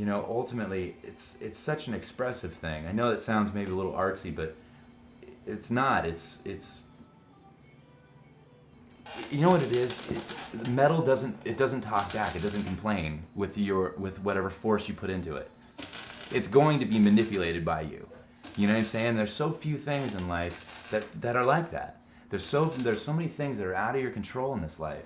ultimately it's such an expressive thing. I know that sounds maybe a little artsy, but it's not. It's you know what it is? Metal doesn't talk back. It doesn't complain with whatever force you put into it. It's going to be manipulated by you. You know what I'm saying? There's so few things in life that are like that. There's so many things that are out of your control in this life.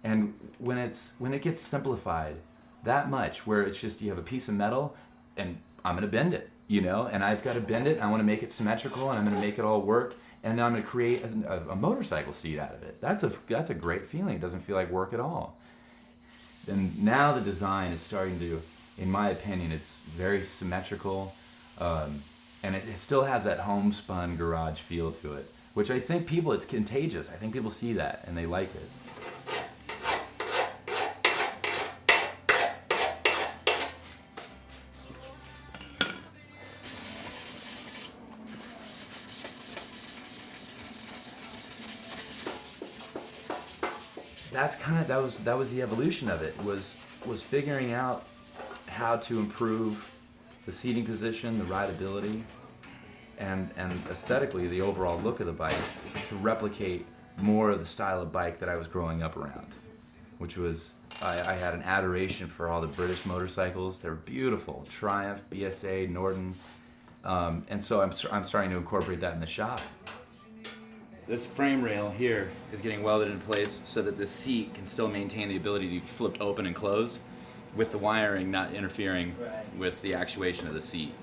And when it gets simplified that much, where it's just you have a piece of metal and I'm gonna bend it, and I've got to bend it. I want to make it symmetrical, and I'm gonna make it all work. And then I'm going to create a motorcycle seat out of it. That's a great feeling. It doesn't feel like work at all. And now the design is starting to, in my opinion, it's very symmetrical, and it still has that homespun garage feel to it, which I think it's contagious. I think people see that and they like it. That was the evolution of it, was figuring out how to improve the seating position, the rideability, and aesthetically the overall look of the bike, to replicate more of the style of bike that I was growing up around, which was I had an adoration for all the British motorcycles. They're beautiful, Triumph, BSA, Norton, and so I'm starting to incorporate that in the shop. This frame rail here is getting welded in place so that the seat can still maintain the ability to be flipped open and closed, with the wiring not interfering with the actuation of the seat.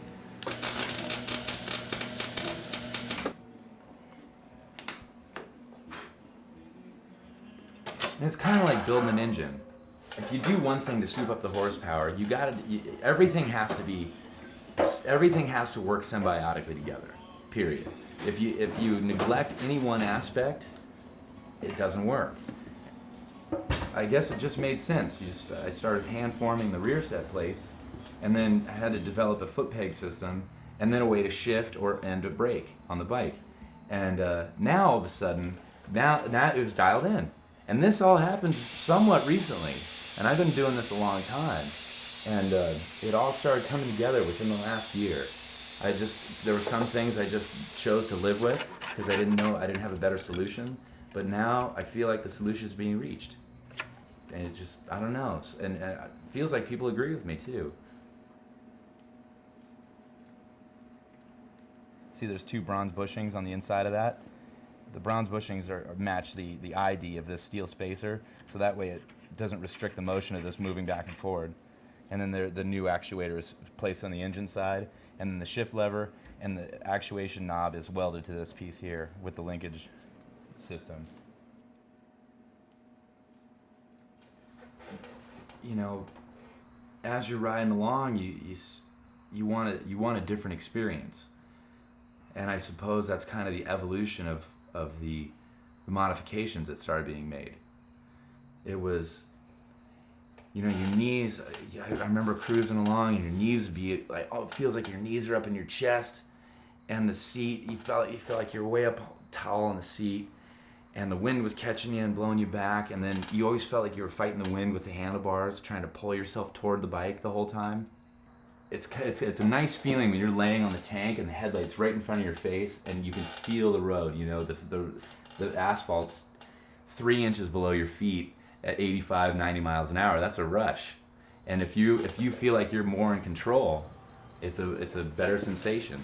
And it's kind of like building an engine. If you do one thing to soup up the horsepower, everything has to work symbiotically together. Period. If you neglect any one aspect, it doesn't work. I guess it just made sense. I started hand forming the rear set plates, and then I had to develop a foot peg system, and then a way to shift and to brake on the bike. And now all of a sudden, now it was dialed in. And this all happened somewhat recently, and I've been doing this a long time. And it all started coming together within the last year. There were some things I just chose to live with because I didn't have a better solution. But now I feel like the solution is being reached. And it's just, I don't know. And it feels like people agree with me too. See, there's 2 bronze bushings on the inside of that. The bronze bushings match the ID of this steel spacer, so that way it doesn't restrict the motion of this moving back and forward. And then the new actuator is placed on the engine side, and then the shift lever and the actuation knob is welded to this piece here with the linkage system. As you're riding along, you want a different experience, and I suppose that's kind of the evolution of the modifications that started being made. It was, your knees. I remember cruising along, and your knees would be like, it feels like your knees are up in your chest, and the seat, you felt like you're way up tall in the seat, and the wind was catching you and blowing you back, and then you always felt like you were fighting the wind with the handlebars, trying to pull yourself toward the bike the whole time. It's a nice feeling when you're laying on the tank and the headlight's right in front of your face, and you can feel the road. The asphalt's 3 inches below your feet at 85, 90 miles an hour. That's a rush. And if you feel like you're more in control, it's a better sensation.